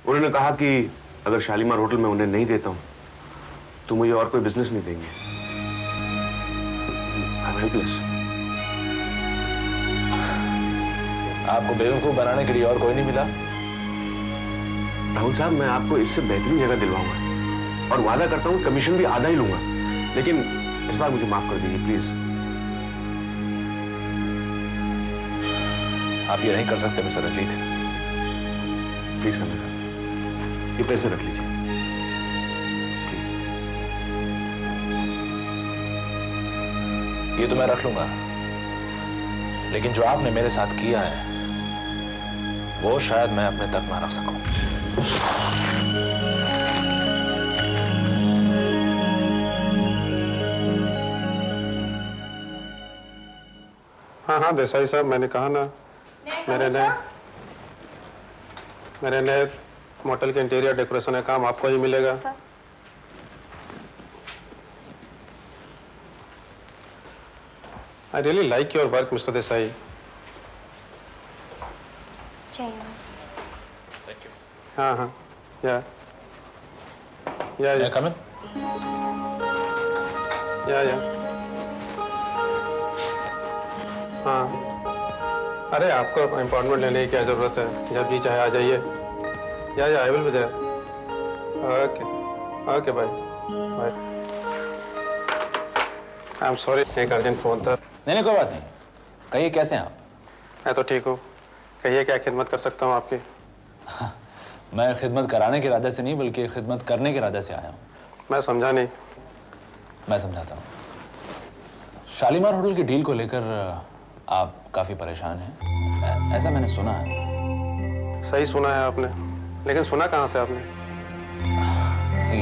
उन्होंने कहा कि अगर शालीमार होटल में उन्हें नहीं देता हूं तो मुझे और कोई बिजनेस नहीं देंगे। I am helpless. आपको बेवकूफ बनाने के लिए और कोई नहीं मिला? राहुल साहब, मैं आपको इससे बेहतरीन जगह दिलवाऊंगा और वादा करता हूं कमीशन भी आधा ही लूंगा, लेकिन इस बार मुझे माफ कर दीजिए प्लीज। आप ये नहीं कर सकते मिस्टर रंजीत। प्लीज करना, ये पैसे रख लीजिए। ये तो मैं रख लूंगा, लेकिन जो आपने मेरे साथ किया है वो शायद मैं अपने तक ना रख सकूं। हाँ हाँ देसाई साहब, मैंने कहा ना, मेरे नए मोटल के इंटीरियर डेकोरेशन का काम आपको ही मिलेगा। I really like your work, Mr. Desai. Thank you. हाँ हाँ, yeah. May I come in? Yeah. हाँ, अरे आपको अपॉइंटमेंट लेने की क्या ज़रूरत है, जब जी चाहे आ जाइए। या I will be there. Okay bye. I am sorry, एक अर्जेंट फ़ोन था। नहीं कोई बात नहीं। कहिए कैसे हैं आप? मैं तो ठीक हूँ, कहिए क्या खिदमत कर सकता हूँ आपकी? मैं खिदमत कराने के इरादे से नहीं बल्कि खिदमत करने के इरादे से आया हूँ। मैं समझा नहीं। मैं समझाता हूँ। शालीमार होटल की डील को लेकर आप काफ़ी परेशान हैं, ऐसा मैंने सुना है। सही सुना है आपने, लेकिन सुना कहाँ से आपने?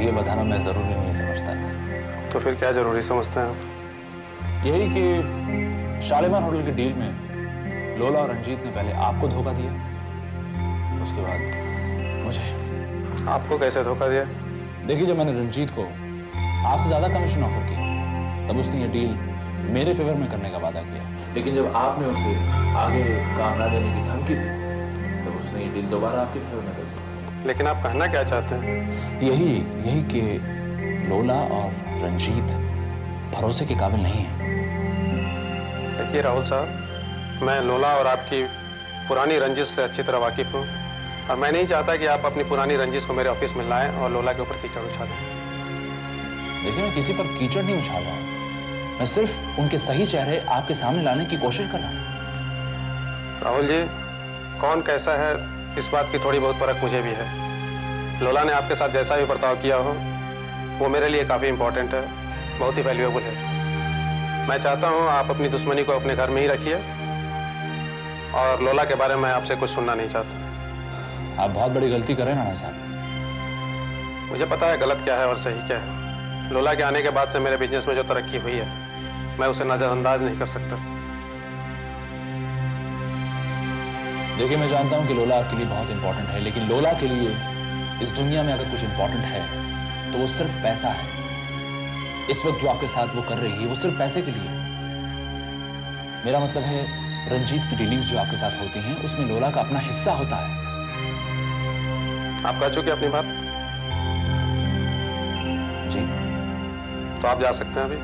ये बताना मैं ज़रूरी नहीं समझता। तो फिर क्या ज़रूरी समझते हैं आप? यही कि शालीमार होटल की डील में लोला और रंजीत ने पहले आपको धोखा दिया, उसके बाद मुझे। आपको कैसे धोखा दिया? देखिए, जब मैंने रंजीत को आपसे ज़्यादा कमीशन ऑफर किया तब उसने ये डील मेरे फेवर में करने का वादा किया, लेकिन जब आपने उसे आगे काम ना देने की धमकी दी तब उसने ये डील दोबारा आपके फेवर में कर दी। लेकिन आप कहना क्या चाहते हैं? यही कि लोला और रंजीत भरोसे के काबिल नहीं है। देखिए राहुल साहब, मैं लोला और आपकी पुरानी रंजिश से अच्छी तरह वाकिफ हूँ और मैं नहीं चाहता कि आप अपनी पुरानी रंजिश को मेरे ऑफिस में लाएं और लोला के ऊपर कीचड़ उछालें। देखिए, मैं किसी पर कीचड़ नहीं उछाल रहा हूँ, मैं सिर्फ उनके सही चेहरे आपके सामने लाने की कोशिश कर रहा हूँ। राहुल जी, कौन कैसा है इस बात की थोड़ी बहुत परख मुझे भी है। लोला ने आपके साथ जैसा भी बर्ताव किया हो वो मेरे लिए काफ़ी इंपॉर्टेंट है, बहुत ही वैल्यूएबल है। मैं चाहता हूँ आप अपनी दुश्मनी को अपने घर में ही रखिए और लोला के बारे में आपसे कुछ सुनना नहीं चाहता। आप बहुत बड़ी गलती कर रहे हैं नाना साहब। मुझे पता है गलत क्या है और सही क्या है। लोला के आने के बाद से मेरे बिजनेस में जो तरक्की हुई है मैं उसे नज़रअंदाज नहीं कर सकता। देखिए, मैं जानता हूँ कि लोला आपके लिए बहुत इंपॉर्टेंट है, लेकिन लोला के लिए इस दुनिया में अगर कुछ इंपॉर्टेंट है तो वो सिर्फ पैसा है। इस वक्त जो आपके साथ वो कर रही है वो सिर्फ पैसे के लिए। मेरा मतलब है, रंजीत की डीलिंग्स जो आपके साथ होती हैं उसमें लोला का अपना हिस्सा होता है। आप कह चुके अपनी बात? जी। तो आप जा सकते हैं अभी।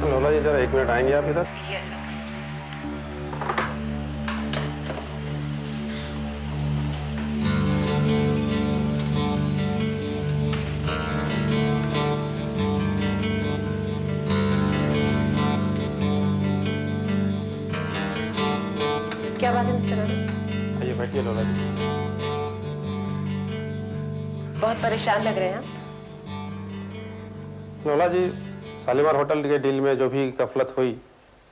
लोला जी, जरा 1 मिनट आएंगे आप इधर? Yes sir. क्या बात है मिस्टर अरुण? आइए बैठिए लोला जी। बहुत परेशान लग रहे हैं आप। लोला जी, शालीमार होटल के डील में जो भी गफलत हुई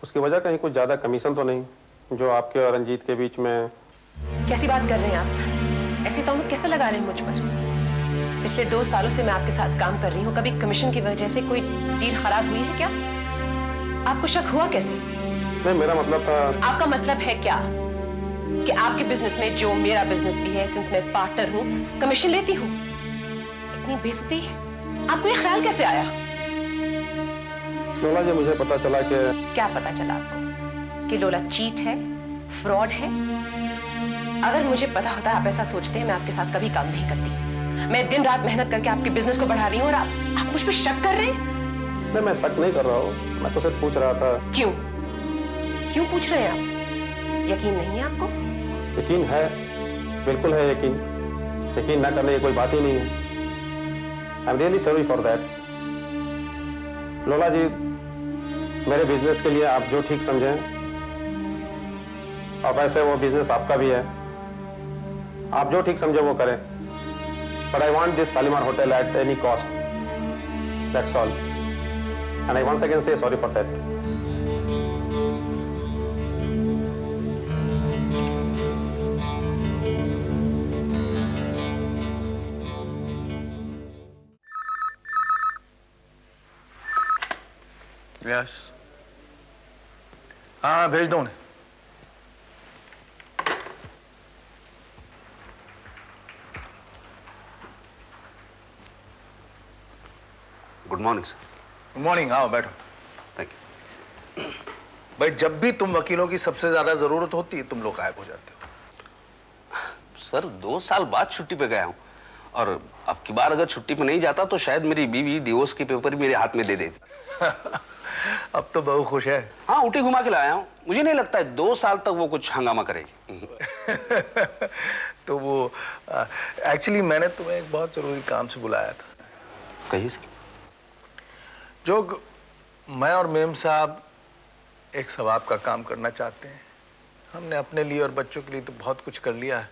उसकी वजह कहीं कुछ ज़्यादा कमीशन तो नहीं जो आपके और रंजीत के बीच में? कैसी बात कर रहे हैं आप? ऐसी तोहमत कैसे लगा रहे हैं मुझ पर? पिछले 2 सालों से मैं आपके साथ काम कर रही हूँ, कभी कमीशन की वजह से कोई डील खराब हुई है क्या? आपको शक हुआ कैसे? नहीं, मेरा मतलब था। आपका मतलब है क्या कि आपके बिजनेस में, जो मेरा बिजनेस भी है, सिंस मैं पार्टनर हूँ, कमीशन लेती हूँ? इतनी बेइज्जती है, आपको ये ख्याल कैसे आया? लोला जी, मुझे पता चला कि। क्या पता चला आपको? कि लोला चीट है, फ्रॉड है? अगर मुझे पता होता आप ऐसा सोचते हैं, मैं आपके साथ कभी काम नहीं करती। मैं दिन रात मेहनत करके आपके बिजनेस को बढ़ा रही हूँ और आप मुझ पे शक कर रहे हैं? नहीं, मैं शक नहीं कर रहा हूँ, मैं तो सिर्फ पूछ रहा था। क्यों पूछ रहे हैं आप? यकीन नहीं है आपको? यकीन है, बिल्कुल है यकीन। यकीन न करने की कोई बात ही नहीं है। I am really sorry for that. लोला जी, मेरे बिजनेस के लिए आप जो ठीक समझें, और वैसे वो बिजनेस आपका भी है, आप जो ठीक समझे वो करें। But I want this Shalimar hotel at any cost, that's all. And I once again say sorry for that. Yes, हाँ भेज दो उन्हें। Good morning sir. Good morning, आओ बैठो। Thank you. भाई, जब भी तुम वकीलों की सबसे ज्यादा जरूरत होती है, तुम लोग गायब हो जाते हो। सर 2 साल बाद छुट्टी पे गया हूँ, और अब की बार अगर छुट्टी पे नहीं जाता तो शायद मेरी बीवी डिवोर्स की पेपर मेरे हाथ में दे देती। अब तो बहू खुश है। हाँ, उठी घुमा के लाया हूँ। मुझे नहीं लगता है 2 साल तक वो कुछ हंगामा करेगी। तो वो एक्चुअली मैंने तुम्हें एक बहुत जरूरी काम से बुलाया था। कहिए सर। जो मैं और मेम साहब एक सवाब का काम करना चाहते हैं। हमने अपने लिए और बच्चों के लिए तो बहुत कुछ कर लिया है,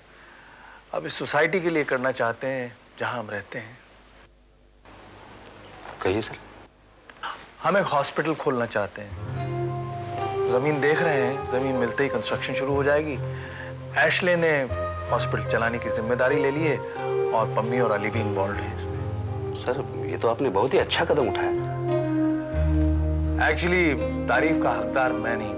अब इस सोसाइटी के लिए करना चाहते हैं जहां हम रहते हैं। कहिए सर। हम एक हॉस्पिटल खोलना चाहते हैं। जमीन देख रहे हैं, जमीन मिलते ही कंस्ट्रक्शन शुरू हो जाएगी। एशले ने हॉस्पिटल चलाने की जिम्मेदारी ले ली है और पम्मी और अली भी इन्वॉल्व हैं इसमें। सर, ये तो आपने बहुत ही अच्छा कदम उठाया। एक्चुअली तारीफ का हकदार मैं नहीं,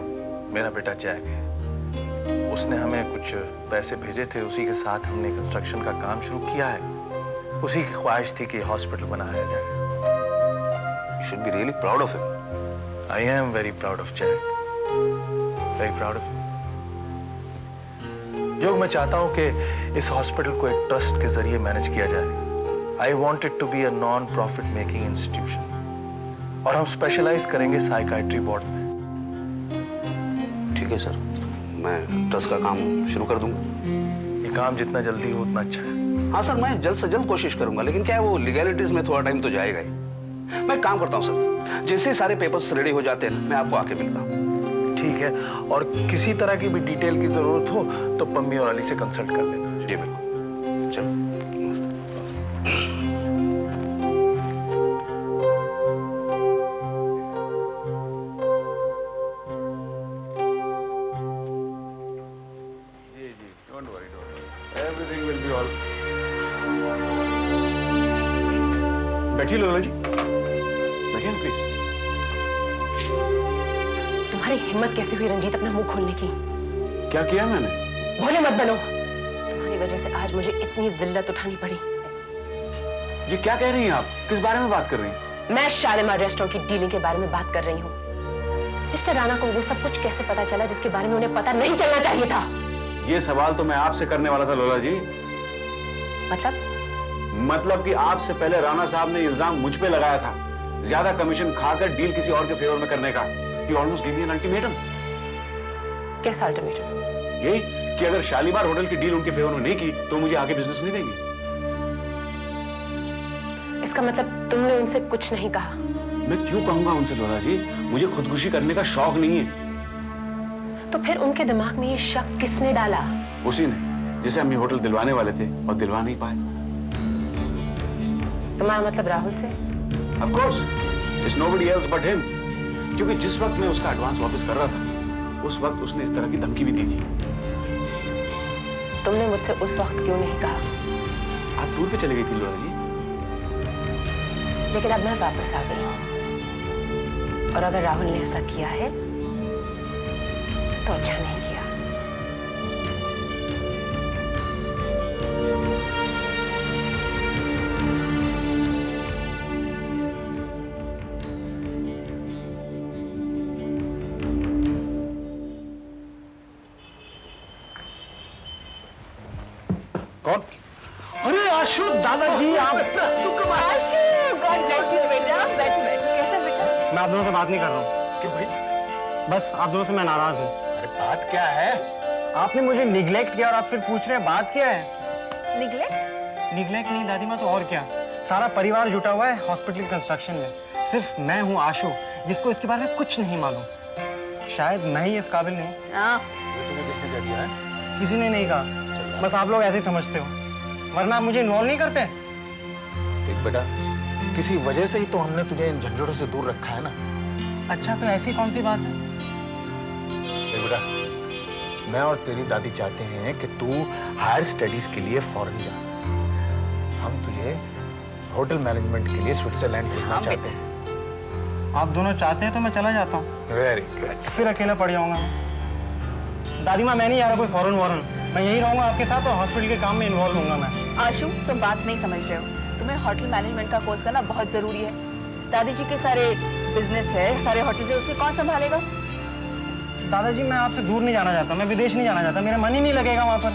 मेरा बेटा जैक है। उसने हमें कुछ पैसे भेजे थे, उसी के साथ हमने कंस्ट्रक्शन का काम शुरू किया है। उसी की ख्वाहिश थी कि हॉस्पिटल बनाया जाए। You should be really proud of him. I am very proud of Jack. Very proud of him. जो मैं चाहता हूं कि इस हॉस्पिटल को एक ट्रस्ट के जरिए मैनेज किया जाए। I want it to be a non-profit making institution. और हम स्पेशलाइज करेंगे साइकाइट्री बोर्ड में। ठीक है सर, मैं ट्रस्ट का काम शुरू कर दूंगा। ये काम जितना जल्दी हो उतना अच्छा है। हाँ सर, मैं जल्द से जल्द कोशिश करूंगा, लेकिन क्या है वो लीगैलिटीज में थोड़ा टाइम तो जाएगा ही। मैं काम करता हूँ सर, जैसे सारे पेपर्स रेडी हो जाते हैं मैं आपको आके मिलता हूँ। ठीक है, और किसी तरह की भी डिटेल की जरूरत हो तो पम्मी और अली से कंसल्ट कर लेना। जी बिल्कुल। चलो, नमस्ते। बैठिए लोला जी, बैठिए प्लीज। तुम्हारी हिम्मत कैसे हुई रंजीत अपना मुंह खोलने की? क्या किया मैंने? भोले मत बनो। तुम्हारी वजह से आज मुझे इतनी जिल्लत उठानी पड़ी। ये क्या कह रही हैं आप? किस बारे में बात कर रही हैं? मैं शालीमार रेस्टोरेंट की डीलिंग के बारे में बात कर रही हूँ। मिस्टर राणा को वो सब कुछ कैसे पता चला जिसके बारे में उन्हें पता नहीं चलना चाहिए था? ये सवाल तो मैं आपसे करने वाला था लोला जी। मतलब कि आपसे पहले राणा साहब ने इल्जाम मुझ पे लगाया था, ज्यादा कमीशन खाकर डील किसी और के फेवर में करने का। He almost gave me an ultimatum. कैसा अल्टीमेटम? यही कि अगर शालीमार होटल की डील उनके फेवर में नहीं की तो मुझे आगे बिजनेस नहीं देंगे। इसका मतलब तुमने उनसे कुछ नहीं कहा? मैं क्यों कहूंगा उनसे लोला जी? मुझे खुदकुशी करने का शौक नहीं है। तो फिर उनके दिमाग में ये शक किसने डाला? उसी ने जिसे हम ये होटल दिलवाने वाले थे और दिलवा नहीं पाए। तुम्हारा मतलब राहुल से? Of course. It's nobody else but him. क्योंकि जिस वक्त मैं उसका एडवांस वापस कर रहा था, उस वक्त उसने इस तरह की धमकी भी दी थी। तुमने मुझसे उस वक्त क्यों नहीं कहा? आप टूर पे चले गई थी लोला जी। लेकिन अब मैं वापस आ गई हूँ, और अगर राहुल ने ऐसा किया है तो अच्छा नहीं किया। कौन? अरे आशु, दादाजी आप। मैं आप दोनों से बात नहीं कर रहा हूँ। क्यों भाई? बस आप दोनों से मैं नाराज हूँ। अरे बात क्या है? आपने मुझे निगलेक्ट किया और आप फिर पूछ रहे हैं बात क्या है? निगलेक्ट नहीं दादी माँ, तो और क्या। सारा परिवार जुटा हुआ है हॉस्पिटल कंस्ट्रक्शन में। सिर्फ मैं हूँ आशु, जिसको इसके बारे में कुछ नहीं मालूम। शायद मैं ही इस काबिल नहीं। तुम्हें किसने क्या दिया है? किसी ने नहीं कहा, बस आप लोग ऐसे ही समझते हो, वरना आप मुझे इन्वॉल्व नहीं करते। देख बेटा, किसी वजह से ही तो हमने तुझे इन झंझटों से दूर रखा है ना। अच्छा, तो ऐसी कौन सी बात है? देख बेटा, मैं और तेरी दादी चाहते हैं कि तू हायर स्टडीज के लिए फॉरेन जा। हम तुझे होटल मैनेजमेंट के लिए स्विट्जरलैंड भेजना चाहते हैं। आप दोनों चाहते हैं तो मैं चला जाता हूँ। Very good. फिर अकेला पड़ जाऊंगा मैं। दादी माँ, मैं नहीं जा रहा कोई फॉरेन वॉरेन। मैं यहीं रहूंगा आपके साथ और हॉस्पिटल के काम में इन्वॉल्व होऊंगा मैं। आशु, तुम बात नहीं समझ रहे हो। तुम्हें होटल मैनेजमेंट का कोर्स करना बहुत जरूरी है। दादी जी के सारे बिजनेस है, सारे होटल है, उसे कौन संभालेगा? दादाजी, मैं आपसे दूर नहीं जाना चाहता, मैं विदेश नहीं जाना चाहता, मेरा मन ही नहीं लगेगा वहाँ पर।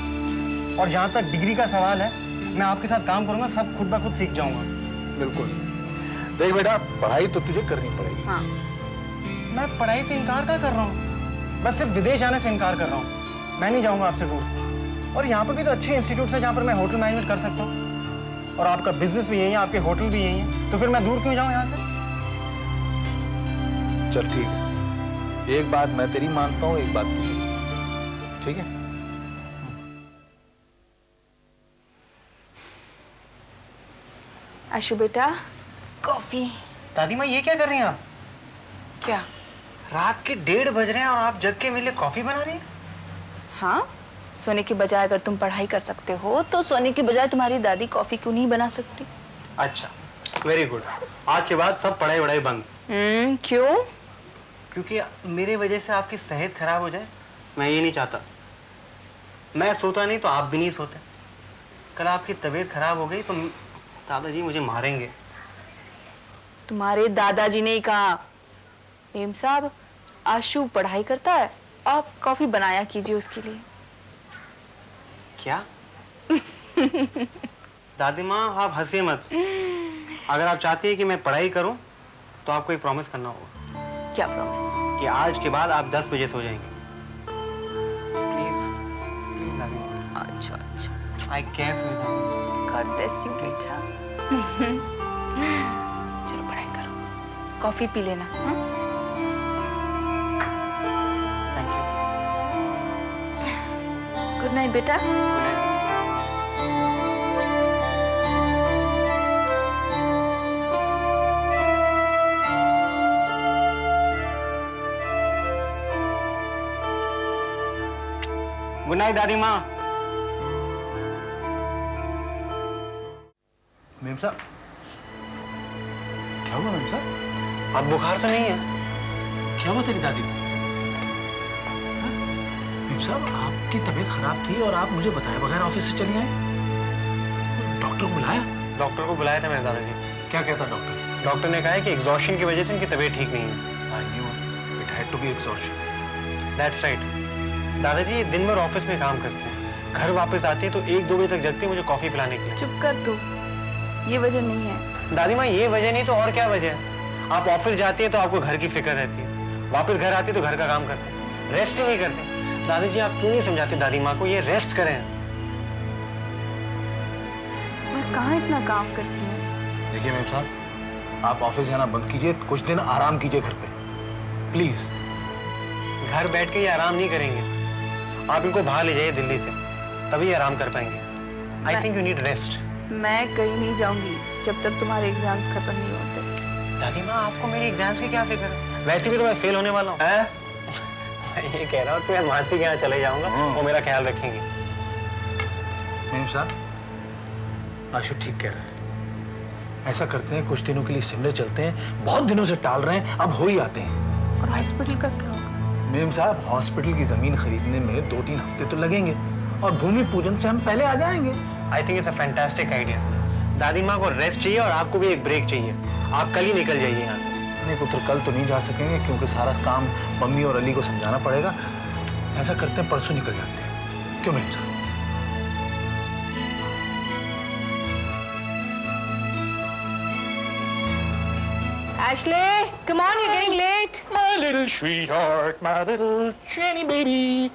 और जहाँ तक डिग्री का सवाल है, मैं आपके साथ काम करूंगा, सब खुद ब खुद सीख जाऊंगा। बिल्कुल। देख बेटा, पढ़ाई तो तुझे करनी पड़ेगी। हाँ। मैं पढ़ाई से इनकार क्या कर रहा हूँ? बस सिर्फ विदेश जाने से इनकार कर रहा हूँ। मैं नहीं जाऊंगा आपसे दूर। और यहाँ पर भी तो अच्छे इंस्टीट्यूट है जहाँ पर मैं होटल मैनेजमेंट कर सकता हूँ। और आपका बिजनेस भी यही है, आपके होटल भी यही है, तो फिर मैं दूर क्यों जाऊँ यहाँ से? चल ठीक है, एक बात मैं तेरी मानता हूँ, एक बात तू। ठीक है? आशु बेटा, कॉफी। दादी माँ, ये क्या कर रही हैं आप? क्या? रात के 1:30 बज रहे हैं और आप जग के मेरे लिए कॉफी बना रही हैं? हाँ, सोने की बजाय अगर तुम पढ़ाई कर सकते हो तो सोने की बजाय तुम्हारी दादी कॉफी क्यों नहीं बना सकती? अच्छा, वेरी गुड। आज के बाद सब पढ़ाई वढ़ाई बंद। क्यों? क्योंकि मेरे वजह से आपकी सेहत खराब हो जाए, मैं ये नहीं चाहता। मैं सोता नहीं तो आप भी नहीं सोते। कल आपकी तबीयत खराब हो गई तो दादाजी मुझे मारेंगे। तुम्हारे दादाजी ने ही कहा, मेम साहब, आशु पढ़ाई करता है, आप कॉफी बनाया कीजिए उसके लिए। क्या? दादी माँ, आप हंसिए मत। अगर आप चाहती हैं कि मैं पढ़ाई करूं तो आपको एक प्रॉमिस करना होगा। क्या प्रॉमिस? कि आज के बाद आप 10 बजे सो जाएंगे। प्लीज प्लीज दादी माँ। अच्छा अच्छा। I care for you. God bless you बेटा। चलो पढ़ाई करो, कॉफी पी लेना। Thank you. गुड नाइट बेटा। गुड नाइट दादी माँ। मेम साहब, क्या हुआ मेम साहब? आप बुखार से नहीं है? क्या हुआ तेरी दादी को? हाँ? मेम साहब, आपकी तबीयत खराब थी और आप मुझे बताए बगैर ऑफिस से चली आए। डॉक्टर को बुलाया? डॉक्टर को बुलाया था मेरे दादाजी। क्या कहता डॉक्टर? डॉक्टर ने कहा है कि एग्जॉस्शन की वजह से इनकी तबीयत ठीक नहीं है। I knew it had to be exhaustion. That's right. दादाजी दिन भर ऑफिस में काम करते हैं, घर वापस आते हैं तो 1-2 बजे तक जगते हैं मुझे कॉफी पिलाने के लिए। चुप कर तू, ये वजह नहीं है। दादी माँ, ये वजह नहीं तो और क्या वजह है? आप ऑफिस जाती है तो आपको घर की फिक्र रहती है, वापस घर आती है तो घर का काम करते हैं, रेस्ट ही नहीं करते। दादाजी, आप क्यों नहीं समझाते दादी माँ को ये रेस्ट करें? मैं कहाँ इतना काम करती हूँ। देखिए मेम साहब, आप ऑफिस जाना बंद कीजिए, कुछ दिन आराम कीजिए घर पे, प्लीज। घर बैठ के ये आराम नहीं करेंगे, आप इनको बाहर ले जाइए दिल्ली से, तभी आराम कर पाएंगे। I think you need rest. मैं कहीं नहीं जाऊंगी जब तक तुम्हारे एग्जाम्स खत्म नहीं होते। दादी माँ आपको मेरे एग्जाम्स की क्या फिक्र है? वैसे भी तो मैं फेल होने वाला हूँ। मैं ये कह रहा हूँ कि मैं मासी के यहाँ चले जाऊंगा, वो मेरा ख्याल रखेंगी। मेम साहब, आशु ठीक कह रहा है। ऐसा करते हैं, कुछ दिनों के लिए शिमले चलते हैं। बहुत दिनों से टाल रहे हैं, अब हो ही आते हैं। और हॉस्पिटल का क्या होगा? मेम साहब, हॉस्पिटल की जमीन खरीदने में 2-3 हफ्ते तो लगेंगे और भूमि पूजन से हम पहले आ जाएंगे। I think it's a fantastic idea. दादी माँ को रेस्ट चाहिए और आपको भी एक ब्रेक चाहिए। आप कल ही निकल जाइए यहाँ से। नहीं पुत्र, कल तो नहीं जा सकेंगे क्योंकि सारा काम मम्मी और अली को समझाना पड़ेगा। ऐसा करते हैं, परसों निकल जाते हैं। क्यों मेम साहब? Ashley, come on, you're getting late. My little sweetheart, my little Jenny baby.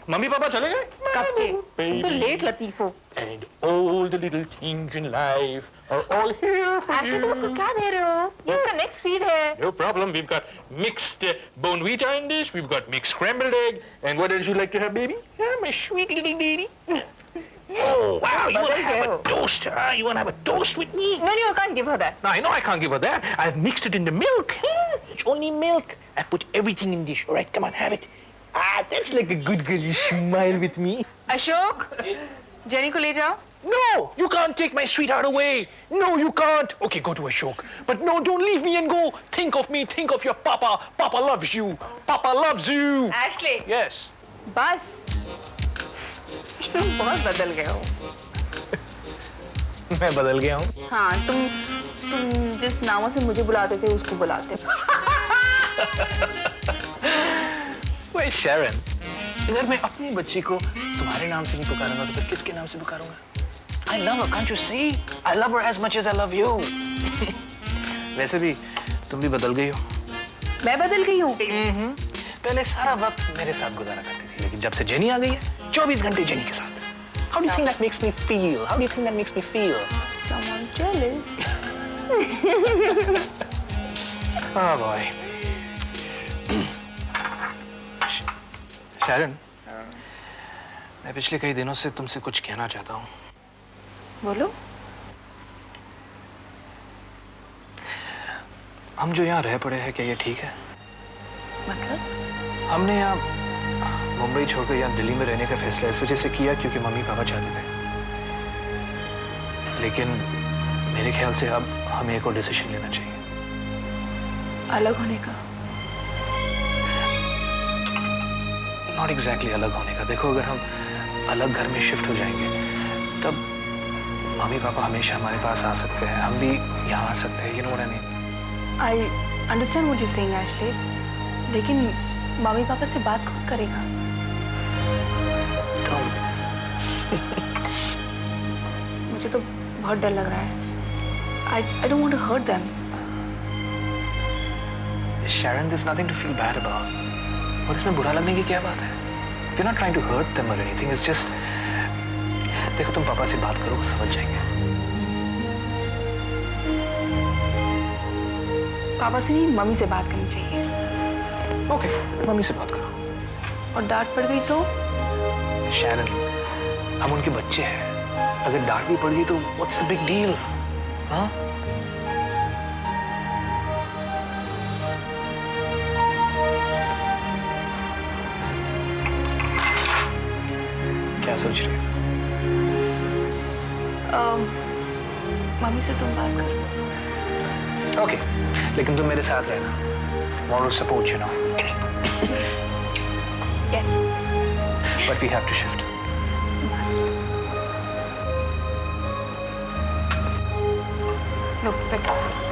Mummy papa चले गए? कब के? तुम तो लेट लतीफ हो। And all the little things in life are all here for Ashley, you. तुम उसको क्या दे रहे हो? ये उसका next feed है। No problem. We've got mixed bone vita in this. We've got mixed scrambled egg. And what else you like to have, baby? Yeah, my sweet little baby. Oh wow! You want to have a toast? You want to have a toast with me? No, you can't give her that. No, I know I can't give her that. I've mixed it in the milk. It's only milk. I put everything in dish. All right, come on, have it. Ah, that's like a good girl. You smile with me. Ashok, jenny को ले जाओ। No, you can't take my sweetheart away. No, you can't. Okay, go to Ashok. But no, don't leave me and go. Think of me. Think of your papa. Papa loves you. Papa loves you. Ashley, Yes. बस। तुम बहुत बदल गए हो। मैं बदल गया हूँ। हाँ, तुम जिस नामों से मुझे बुलाते थे उसको बुलाते हो। Well, Sharon, अगर मैं अपनी बच्ची को तुम्हारे नाम से नहीं पुकारूंगा तो फिर किसके नाम से पुकारूंगा? I love her, can't you see? I love her as much as I love you. वैसे भी तुम भी बदल गई हो। मैं बदल गई हूँ। पहले सारा वक्त मेरे साथ गुजारा करती थी, लेकिन जब से जेनी आ गई है, 24 घंटे जेनी के साथ। How do you think that makes me feel? How do you think that makes me feel? Someone's jealous. Oh boy. Sharon, मैं पिछले कई दिनों से तुमसे कुछ कहना चाहता हूँ। बोलो। हम जो यहाँ रह पड़े हैं, क्या ये ठीक है? मतलब? हमने यहाँ मुंबई छोड़कर यहाँ दिल्ली में रहने का फैसला इस वजह से किया क्योंकि मम्मी पापा चाहते थे। लेकिन मेरे ख्याल से अब हमें एक और डिसीजन लेना चाहिए। अलग होने का? नॉट एग्जैक्टली अलग होने का। देखो, अगर हम अलग घर में शिफ्ट हो जाएंगे तब मम्मी पापा हमेशा हमारे पास आ सकते हैं, हम भी यहाँ आ सकते हैं। You know what I mean? I understand what you're saying, Ashley. लेकिन मम्मी पापा से बात कौन करेगा? तुम। मुझे तो बहुत डर लग रहा है। I don't want to hurt them. Sharon, there's nothing to feel bad about. और इसमें बुरा लगने की क्या बात है? We're not trying to hurt them or anything. It's just, देखो, तुम पापा से बात करो, वो समझ जाएंगे। पापा से नहीं, मम्मी से बात करनी चाहिए। ओके, मम्मी से बात करो। और डांट पड़ गई तो? शैरन, हम उनके बच्चे हैं। अगर डांट भी पड़ गई तो व्हाट्स द बिग डील? हाँ? क्या सोच रही हो? मम्मी से तुम बात करो। ओके, लेकिन तुम मेरे साथ रहना। Moral support, you know. Yes. But we have to shift. Must. Look, breakfast.